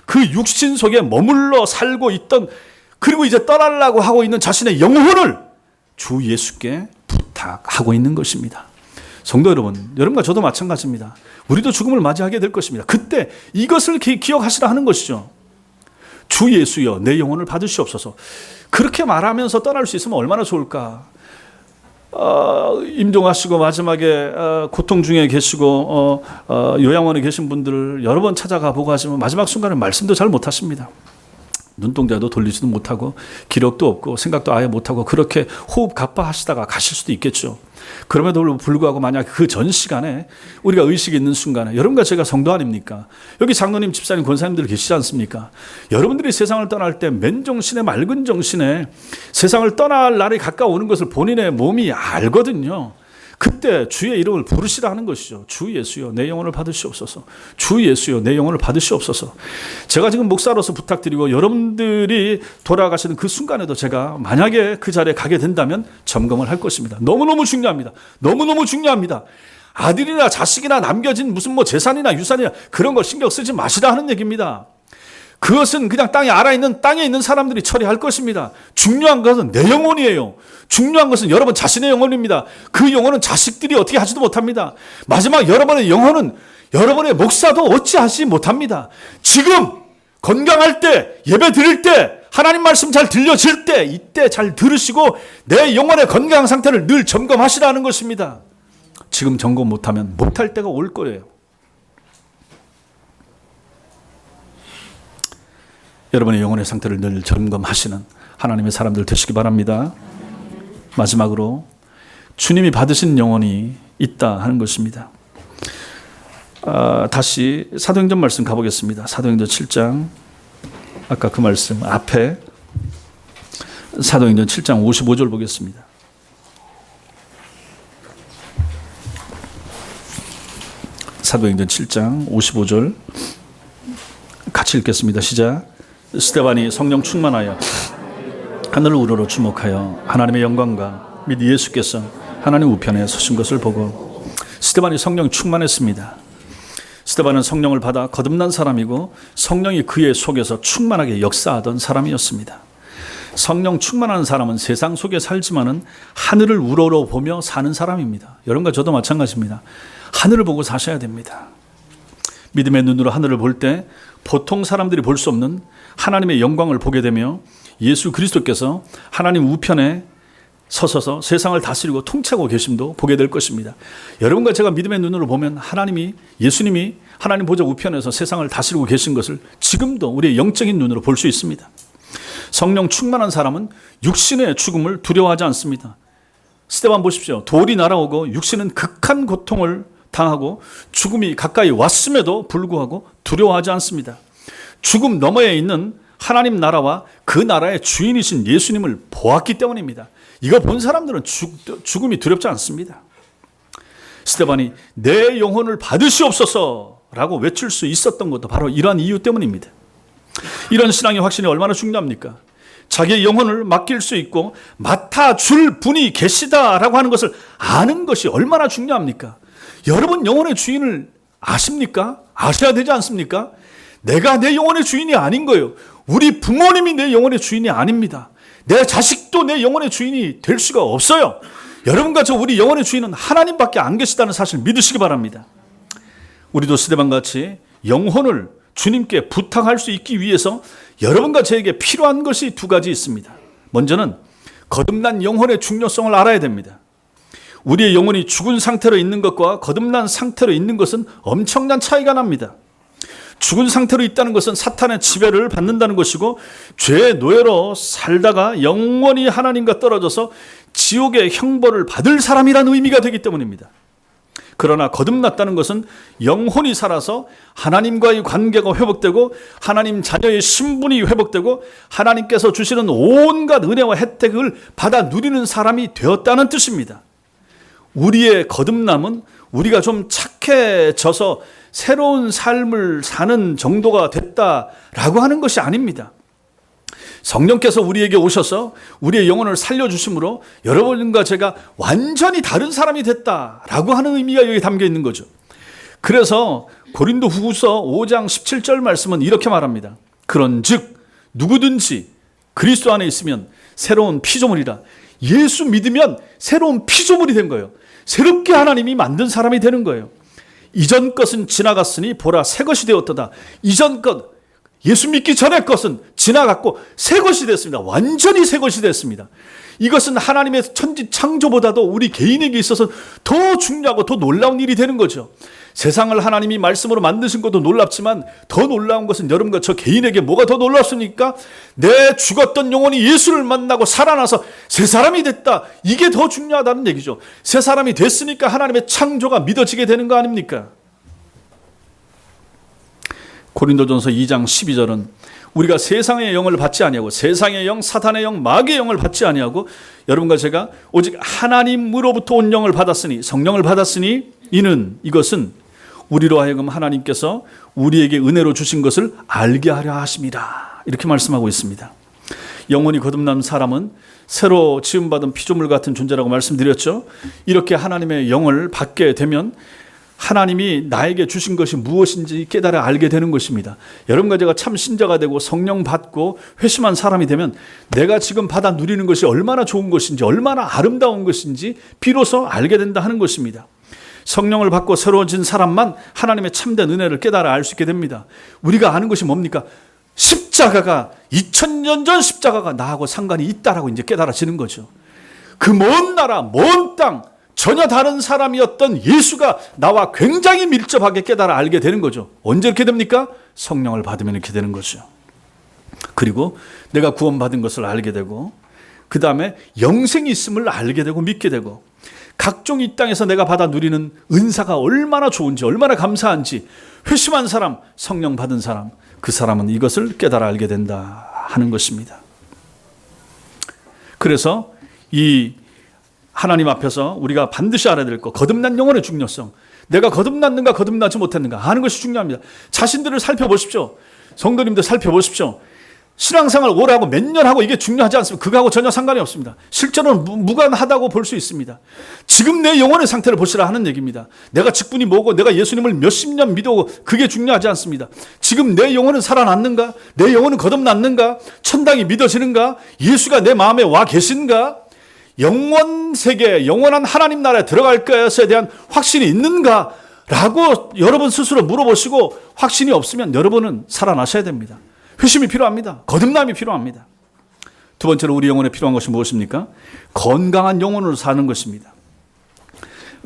A: 그 육신 속에 머물러 살고 있던, 그리고 이제 떠나려고 하고 있는 자신의 영혼을 주 예수께 부탁하고 있는 것입니다. 성도 여러분, 여러분과 저도 마찬가지입니다. 우리도 죽음을 맞이하게 될 것입니다. 그때 이것을 기억하시라 하는 것이죠. 주 예수여, 내 영혼을 받으시옵소서. 그렇게 말하면서 떠날 수 있으면 얼마나 좋을까. 임종하시고 마지막에 고통 중에 계시고 요양원에 계신 분들을 여러 번 찾아가 보고 하시면 마지막 순간에 말씀도 잘 못하십니다. 눈동자도 돌리지도 못하고 기력도 없고 생각도 아예 못하고 그렇게 호흡 가빠하시다가 가실 수도 있겠죠. 그럼에도 불구하고 만약 그 전 시간에 우리가 의식이 있는 순간에, 여러분과 제가 성도 아닙니까? 여기 장로님, 집사님, 권사님들 계시지 않습니까? 여러분들이 세상을 떠날 때 맨정신에, 맑은 정신에 세상을 떠날 날이 가까워오는 것을 본인의 몸이 알거든요. 그때 주의 이름을 부르시라 하는 것이죠. 주 예수여, 내 영혼을 받으시옵소서. 주 예수여, 내 영혼을 받으시옵소서. 제가 지금 목사로서 부탁드리고 여러분들이 돌아가시는 그 순간에도 제가 만약에 그 자리에 가게 된다면 점검을 할 것입니다. 너무너무 중요합니다. 너무너무 중요합니다. 아들이나 자식이나 남겨진 무슨 재산이나 유산이나 그런 걸 신경 쓰지 마시라 하는 얘기입니다. 그것은 그냥 땅에 있는 사람들이 처리할 것입니다. 중요한 것은 내 영혼이에요. 중요한 것은 여러분 자신의 영혼입니다. 그 영혼은 자식들이 어떻게 하지도 못합니다. 마지막 여러분의 영혼은 여러분의 목사도 어찌하지 못합니다. 지금 건강할 때, 예배 드릴 때, 하나님 말씀 잘 들려질 때, 이때 잘 들으시고 내 영혼의 건강 상태를 늘 점검하시라는 것입니다. 지금 점검 못하면 못할 때가 올 거예요. 여러분의 영혼의 상태를 늘 점검하시는 하나님의 사람들 되시기 바랍니다. 마지막으로 주님이 받으신 영혼이 있다 하는 것입니다. 다시 사도행전 말씀 가보겠습니다. 사도행전 7장, 아까 그 말씀 앞에 사도행전 7장 55절 보겠습니다. 사도행전 7장 55절 같이 읽겠습니다. 시작. 스데반이 성령 충만하여 하늘을 우러러 주목하여 하나님의 영광과 및 예수께서 하나님 우편에 서신 것을 보고, 스데반이 성령 충만했습니다. 스데반은 성령을 받아 거듭난 사람이고 성령이 그의 속에서 충만하게 역사하던 사람이었습니다. 성령 충만한 사람은 세상 속에 살지만은 하늘을 우러러 보며 사는 사람입니다. 여러분과 저도 마찬가지입니다. 하늘을 보고 사셔야 됩니다. 믿음의 눈으로 하늘을 볼 때 보통 사람들이 볼 수 없는 하나님의 영광을 보게 되며 예수 그리스도께서 하나님 우편에 서서서 세상을 다스리고 통치하고 계심도 보게 될 것입니다. 여러분과 제가 믿음의 눈으로 보면 예수님이 하나님 보좌 우편에서 세상을 다스리고 계신 것을 지금도 우리의 영적인 눈으로 볼 수 있습니다. 성령 충만한 사람은 육신의 죽음을 두려워하지 않습니다. 스데반 보십시오. 돌이 날아오고 육신은 극한 고통을 당하고 죽음이 가까이 왔음에도 불구하고 두려워하지 않습니다. 죽음 너머에 있는 하나님 나라와 그 나라의 주인이신 예수님을 보았기 때문입니다. 이거 본 사람들은 죽음이 두렵지 않습니다. 스데반이 내 영혼을 받으시옵소서라고 외칠 수 있었던 것도 바로 이러한 이유 때문입니다. 이런 신앙의 확신이 얼마나 중요합니까? 자기의 영혼을 맡길 수 있고 맡아줄 분이 계시다라고 하는 것을 아는 것이 얼마나 중요합니까? 여러분 영혼의 주인을 아십니까? 아셔야 되지 않습니까? 내가 내 영혼의 주인이 아닌 거예요. 우리 부모님이 내 영혼의 주인이 아닙니다. 내 자식도 내 영혼의 주인이 될 수가 없어요. 여러분과 저 우리 영혼의 주인은 하나님밖에 안 계시다는 사실 믿으시기 바랍니다. 우리도 스데반같이 영혼을 주님께 부탁할 수 있기 위해서 여러분과 저에게 필요한 것이 두 가지 있습니다. 먼저는 거듭난 영혼의 중요성을 알아야 됩니다. 우리의 영혼이 죽은 상태로 있는 것과 거듭난 상태로 있는 것은 엄청난 차이가 납니다. 죽은 상태로 있다는 것은 사탄의 지배를 받는다는 것이고 죄의 노예로 살다가 영원히 하나님과 떨어져서 지옥의 형벌을 받을 사람이라는 의미가 되기 때문입니다. 그러나 거듭났다는 것은 영혼이 살아서 하나님과의 관계가 회복되고 하나님 자녀의 신분이 회복되고 하나님께서 주시는 온갖 은혜와 혜택을 받아 누리는 사람이 되었다는 뜻입니다. 우리의 거듭남은 우리가 좀 착해져서 새로운 삶을 사는 정도가 됐다라고 하는 것이 아닙니다. 성령께서 우리에게 오셔서 우리의 영혼을 살려주심으로 여러분과 제가 완전히 다른 사람이 됐다라고 하는 의미가 여기 담겨 있는 거죠. 그래서 고린도 후서 5장 17절 말씀은 이렇게 말합니다. 그런즉 누구든지 그리스도 안에 있으면 새로운 피조물이라. 예수 믿으면 새로운 피조물이 된 거예요. 새롭게 하나님이 만든 사람이 되는 거예요. 이전 것은 지나갔으니 보라 새 것이 되었도다. 이전 것, 예수 믿기 전의 것은 지나갔고 새 것이 됐습니다. 완전히 새 것이 됐습니다. 이것은 하나님의 천지 창조보다도 우리 개인에게 있어서 더 중요하고 더 놀라운 일이 되는 거죠. 세상을 하나님이 말씀으로 만드신 것도 놀랍지만 더 놀라운 것은 여러분과 저 개인에게 뭐가 더 놀랍습니까? 내 죽었던 영혼이 예수를 만나고 살아나서 새 사람이 됐다. 이게 더 중요하다는 얘기죠. 새 사람이 됐으니까 하나님의 창조가 믿어지게 되는 거 아닙니까? 고린도전서 2장 12절은 우리가 세상의 영을 받지 아니하고 세상의 영, 사탄의 영, 마귀의 영을 받지 아니하고 여러분과 제가 오직 하나님으로부터 온 영을 받았으니 성령을 받았으니 이것은 우리로 하여금 하나님께서 우리에게 은혜로 주신 것을 알게 하려 하심이라. 이렇게 말씀하고 있습니다. 영혼이 거듭난 사람은 새로 지음받은 피조물 같은 존재라고 말씀드렸죠. 이렇게 하나님의 영을 받게 되면 하나님이 나에게 주신 것이 무엇인지 깨달아 알게 되는 것입니다. 여러분과 제가 참 신자가 되고 성령 받고 회심한 사람이 되면 내가 지금 받아 누리는 것이 얼마나 좋은 것인지 얼마나 아름다운 것인지 비로소 알게 된다 하는 것입니다. 성령을 받고 새로워진 사람만 하나님의 참된 은혜를 깨달아 알 수 있게 됩니다. 우리가 아는 것이 뭡니까? 십자가가 2000년 전 십자가가 나하고 상관이 있다라고 이제 깨달아지는 거죠. 그 먼 나라, 먼 땅, 전혀 다른 사람이었던 예수가 나와 굉장히 밀접하게 깨달아 알게 되는 거죠. 언제 이렇게 됩니까? 성령을 받으면 이렇게 되는 거죠. 그리고 내가 구원받은 것을 알게 되고 그 다음에 영생이 있음을 알게 되고 믿게 되고, 각종 이 땅에서 내가 받아 누리는 은사가 얼마나 좋은지, 얼마나 감사한지 회심한 사람, 성령 받은 사람, 그 사람은 이것을 깨달아 알게 된다 하는 것입니다. 그래서 이 하나님 앞에서 우리가 반드시 알아야 될 것, 거듭난 영혼의 중요성, 내가 거듭났는가 거듭나지 못했는가 하는 것이 중요합니다. 자신들을 살펴보십시오. 성도님들 살펴보십시오. 신앙생활 오래 하고 몇 년 하고 이게 중요하지 않습니다. 그거하고 전혀 상관이 없습니다. 실제로는 무관하다고 볼 수 있습니다. 지금 내 영혼의 상태를 보시라 하는 얘기입니다. 내가 직분이 뭐고 내가 예수님을 몇십 년 믿고 그게 중요하지 않습니다. 지금 내 영혼은 살아났는가? 내 영혼은 거듭났는가? 천당이 믿어지는가? 예수가 내 마음에 와 계신가? 영원 세계, 영원한 하나님 나라에 들어갈 것에 대한 확신이 있는가? 라고 여러분 스스로 물어보시고, 확신이 없으면 여러분은 살아나셔야 됩니다. 회심이 필요합니다. 거듭남이 필요합니다. 두 번째로 우리 영혼에 필요한 것이 무엇입니까? 건강한 영혼으로 사는 것입니다.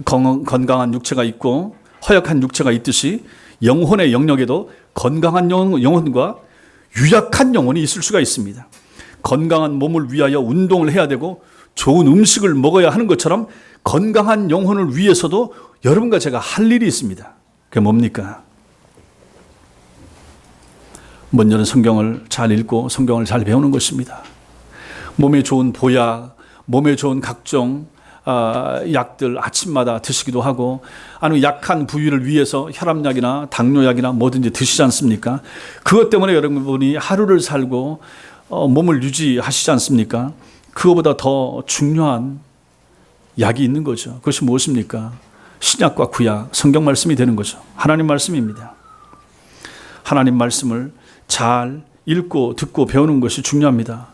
A: 건강한 육체가 있고 허약한 육체가 있듯이 영혼의 영역에도 건강한 영혼과 유약한 영혼이 있을 수가 있습니다. 건강한 몸을 위하여 운동을 해야 되고 좋은 음식을 먹어야 하는 것처럼 건강한 영혼을 위해서도 여러분과 제가 할 일이 있습니다. 그게 뭡니까? 먼저는 성경을 잘 읽고 성경을 잘 배우는 것입니다. 몸에 좋은 보약, 몸에 좋은 각종 약들 아침마다 드시기도 하고, 아니면 약한 부위를 위해서 혈압약이나 당뇨약이나 뭐든지 드시지 않습니까? 그것 때문에 여러분이 하루를 살고 몸을 유지하시지 않습니까? 그거보다 더 중요한 약이 있는 거죠. 그것이 무엇입니까? 신약과 구약, 성경 말씀이 되는 거죠. 하나님 말씀입니다. 하나님 말씀을 잘 읽고 듣고 배우는 것이 중요합니다.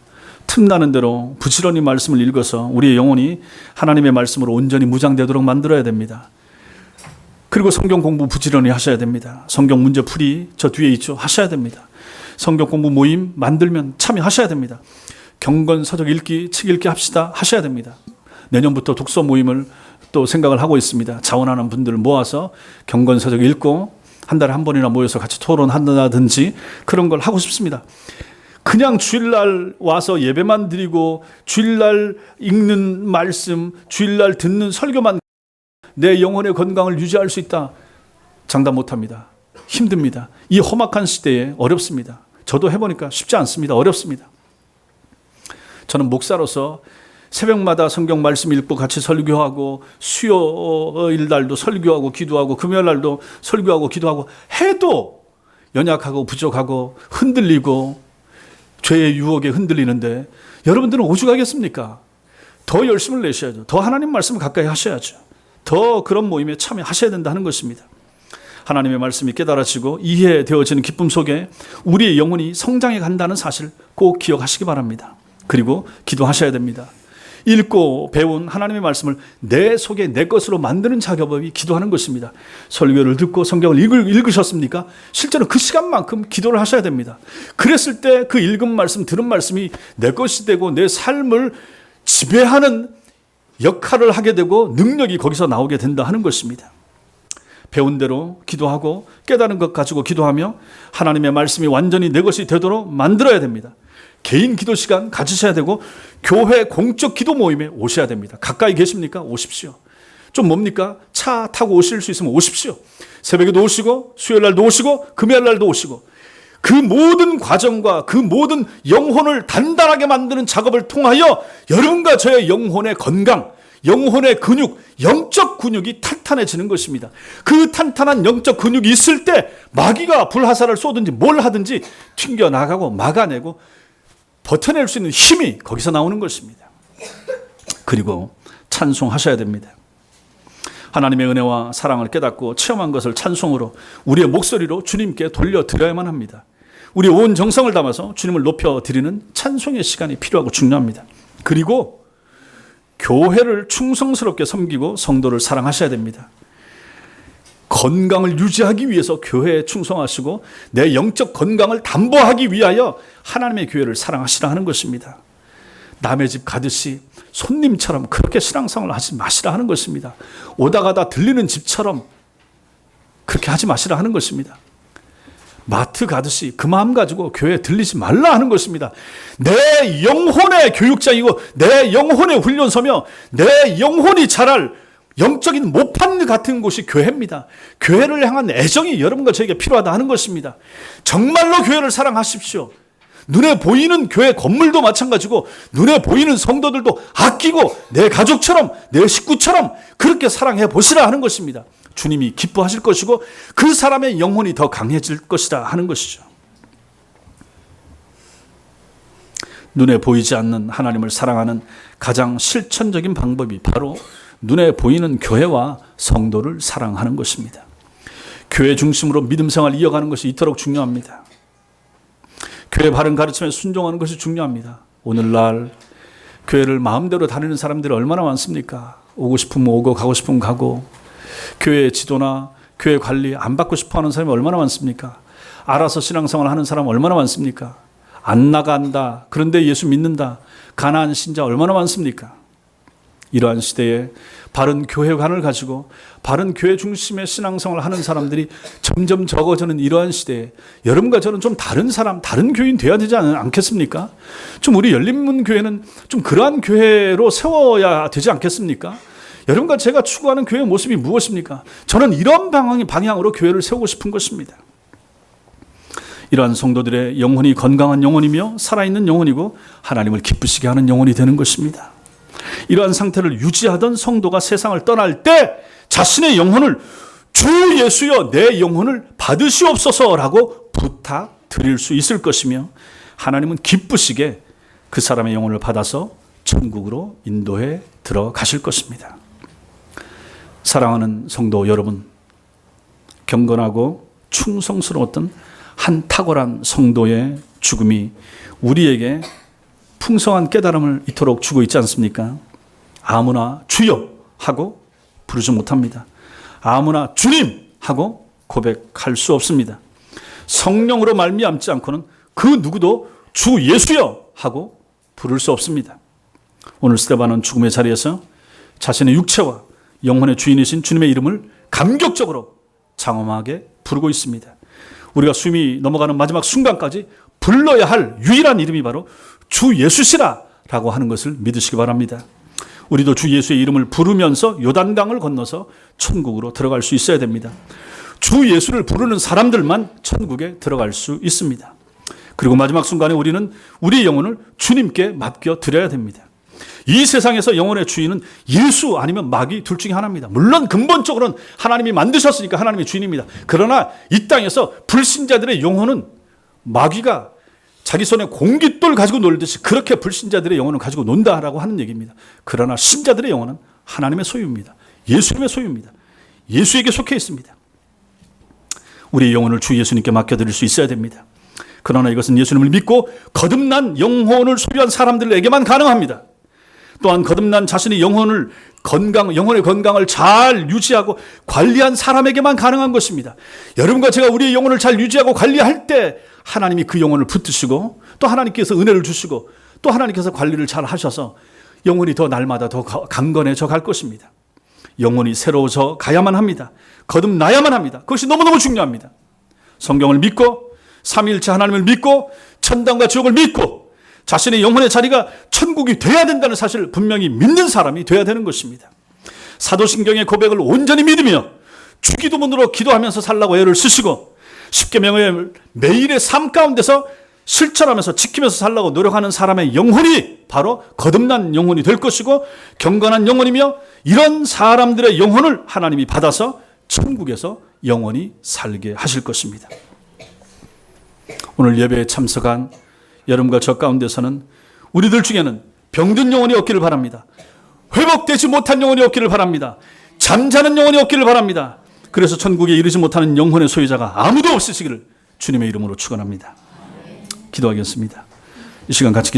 A: 틈나는 대로 부지런히 말씀을 읽어서 우리의 영혼이 하나님의 말씀으로 온전히 무장되도록 만들어야 됩니다. 그리고 성경 공부 부지런히 하셔야 됩니다. 성경 문제 풀이 저 뒤에 있죠. 하셔야 됩니다. 성경 공부 모임 만들면 참여하셔야 됩니다. 경건 서적 읽기, 책 읽기 합시다 하셔야 됩니다. 내년부터 독서 모임을 또 생각을 하고 있습니다. 자원하는 분들을 모아서 경건 서적 읽고 한 달에 한 번이나 모여서 같이 토론한다든지 그런 걸 하고 싶습니다. 그냥 주일날 와서 예배만 드리고 주일날 읽는 말씀, 주일날 듣는 설교만 내 영혼의 건강을 유지할 수 있다. 장담 못합니다. 힘듭니다. 이 험악한 시대에 어렵습니다. 저도 해보니까 쉽지 않습니다. 어렵습니다. 저는 목사로서 새벽마다 성경 말씀 읽고 같이 설교하고 수요일 날도 설교하고 기도하고 금요일 날도 설교하고 기도하고 해도 연약하고 부족하고 흔들리고 죄의 유혹에 흔들리는데 여러분들은 오죽하겠습니까? 더 열심을 내셔야죠. 더 하나님 말씀을 가까이 하셔야죠. 더 그런 모임에 참여하셔야 된다는 것입니다. 하나님의 말씀이 깨달아지고 이해되어지는 기쁨 속에 우리의 영혼이 성장해 간다는 사실 꼭 기억하시기 바랍니다. 그리고 기도하셔야 됩니다. 읽고 배운 하나님의 말씀을 내 속에 내 것으로 만드는 작업이 기도하는 것입니다. 설교를 듣고 성경을 읽으셨습니까? 실제로 그 시간만큼 기도를 하셔야 됩니다. 그랬을 때 그 읽은 말씀, 들은 말씀이 내 것이 되고 내 삶을 지배하는 역할을 하게 되고 능력이 거기서 나오게 된다 하는 것입니다. 배운 대로 기도하고 깨달은 것 가지고 기도하며 하나님의 말씀이 완전히 내 것이 되도록 만들어야 됩니다. 개인 기도 시간 가지셔야 되고 교회 공적 기도 모임에 오셔야 됩니다. 가까이 계십니까? 오십시오. 좀 뭡니까? 차 타고 오실 수 있으면 오십시오. 새벽에도 오시고 수요일 날도 오시고 금요일 날도 오시고 그 모든 과정과 그 모든 영혼을 단단하게 만드는 작업을 통하여 여러분과 저의 영혼의 건강, 영혼의 근육, 영적 근육이 탄탄해지는 것입니다. 그 탄탄한 영적 근육이 있을 때 마귀가 불화살을 쏘든지 뭘 하든지 튕겨나가고 막아내고 버텨낼 수 있는 힘이 거기서 나오는 것입니다. 그리고 찬송하셔야 됩니다. 하나님의 은혜와 사랑을 깨닫고 체험한 것을 찬송으로 우리의 목소리로 주님께 돌려드려야만 합니다. 우리의 온 정성을 담아서 주님을 높여드리는 찬송의 시간이 필요하고 중요합니다. 그리고 교회를 충성스럽게 섬기고 성도를 사랑하셔야 됩니다. 건강을 유지하기 위해서 교회에 충성하시고 내 영적 건강을 담보하기 위하여 하나님의 교회를 사랑하시라 하는 것입니다. 남의 집 가듯이 손님처럼 그렇게 신앙생활을 하지 마시라 하는 것입니다. 오다 가다 들리는 집처럼 그렇게 하지 마시라 하는 것입니다. 마트 가듯이 그 마음 가지고 교회에 들리지 말라 하는 것입니다. 내 영혼의 교육장이고 내 영혼의 훈련소며 내 영혼이 자랄 영적인 모판 같은 곳이 교회입니다. 교회를 향한 애정이 여러분과 저에게 필요하다 하는 것입니다. 정말로 교회를 사랑하십시오. 눈에 보이는 교회 건물도 마찬가지고 눈에 보이는 성도들도 아끼고 내 가족처럼 내 식구처럼 그렇게 사랑해 보시라 하는 것입니다. 주님이 기뻐하실 것이고 그 사람의 영혼이 더 강해질 것이다 하는 것이죠. 눈에 보이지 않는 하나님을 사랑하는 가장 실천적인 방법이 바로 눈에 보이는 교회와 성도를 사랑하는 것입니다. 교회 중심으로 믿음 생활 이어가는 것이 이토록 중요합니다. 교회 바른 가르침에 순종하는 것이 중요합니다. 오늘날 교회를 마음대로 다니는 사람들이 얼마나 많습니까? 오고 싶으면 오고 가고 싶으면 가고 교회 지도나 교회 관리 안 받고 싶어하는 사람이 얼마나 많습니까? 알아서 신앙생활 하는 사람 얼마나 많습니까? 안 나간다. 그런데 예수 믿는다. 가난한 신자 얼마나 많습니까? 이러한 시대에 바른 교회관을 가지고 바른 교회 중심의 신앙생활을 하는 사람들이 점점 적어지는 이러한 시대에 여러분과 저는 좀 다른 사람, 다른 교인 되어야 되지 않겠습니까? 좀 우리 열린문교회는 좀 그러한 교회로 세워야 되지 않겠습니까? 여러분과 제가 추구하는 교회의 모습이 무엇입니까? 저는 이런 방향으로 교회를 세우고 싶은 것입니다. 이러한 성도들의 영혼이 건강한 영혼이며 살아있는 영혼이고 하나님을 기쁘시게 하는 영혼이 되는 것입니다. 이러한 상태를 유지하던 성도가 세상을 떠날 때 자신의 영혼을 주 예수여 내 영혼을 받으시옵소서라고 부탁드릴 수 있을 것이며 하나님은 기쁘시게 그 사람의 영혼을 받아서 천국으로 인도해 들어가실 것입니다. 사랑하는 성도 여러분, 경건하고 충성스러웠던 한 탁월한 성도의 죽음이 우리에게 풍성한 깨달음을 이토록 주고 있지 않습니까? 아무나 주여 하고 부르지 못합니다. 아무나 주님 하고 고백할 수 없습니다. 성령으로 말미암지 않고는 그 누구도 주 예수여 하고 부를 수 없습니다. 오늘 스데반은 죽음의 자리에서 자신의 육체와 영혼의 주인이신 주님의 이름을 감격적으로 장엄하게 부르고 있습니다. 우리가 숨이 넘어가는 마지막 순간까지 불러야 할 유일한 이름이 바로 주 예수시라 라고 하는 것을 믿으시기 바랍니다. 우리도 주 예수의 이름을 부르면서 요단강을 건너서 천국으로 들어갈 수 있어야 됩니다. 주 예수를 부르는 사람들만 천국에 들어갈 수 있습니다. 그리고 마지막 순간에 우리는 우리의 영혼을 주님께 맡겨 드려야 됩니다. 이 세상에서 영혼의 주인은 예수 아니면 마귀 둘 중에 하나입니다. 물론 근본적으로는 하나님이 만드셨으니까 하나님이 주인입니다. 그러나 이 땅에서 불신자들의 영혼은 마귀가 자기 손에 공깃돌 가지고 놀듯이 그렇게 불신자들의 영혼을 가지고 논다라고 하는 얘기입니다. 그러나 신자들의 영혼은 하나님의 소유입니다. 예수님의 소유입니다. 예수에게 속해 있습니다. 우리의 영혼을 주 예수님께 맡겨드릴 수 있어야 됩니다. 그러나 이것은 예수님을 믿고 거듭난 영혼을 소유한 사람들에게만 가능합니다. 또한 거듭난 자신의 영혼의 건강을 잘 유지하고 관리한 사람에게만 가능한 것입니다. 여러분과 제가 우리의 영혼을 잘 유지하고 관리할 때 하나님이 그 영혼을 붙드시고 또 하나님께서 은혜를 주시고 또 하나님께서 관리를 잘 하셔서 영혼이 더 날마다 더 강건해져 갈 것입니다. 영혼이 새로워져 가야만 합니다. 거듭나야만 합니다. 그것이 너무너무 중요합니다. 성경을 믿고 삼위일체 하나님을 믿고 천당과 지옥을 믿고 자신의 영혼의 자리가 천국이 돼야 된다는 사실을 분명히 믿는 사람이 돼야 되는 것입니다. 사도신경의 고백을 온전히 믿으며 주기도문으로 기도하면서 살라고 애를 쓰시고 십계명의 매일의 삶 가운데서 실천하면서 지키면서 살라고 노력하는 사람의 영혼이 바로 거듭난 영혼이 될 것이고 경건한 영혼이며 이런 사람들의 영혼을 하나님이 받아서 천국에서 영원히 살게 하실 것입니다. 오늘 예배에 참석한 여러분과 저 가운데서는 우리들 중에는 병든 영혼이 없기를 바랍니다. 회복되지 못한 영혼이 없기를 바랍니다. 잠자는 영혼이 없기를 바랍니다. 그래서 천국에 이르지 못하는 영혼의 소유자가 아무도 없으시기를 주님의 이름으로 축원합니다. 기도하겠습니다. 이 시간 같이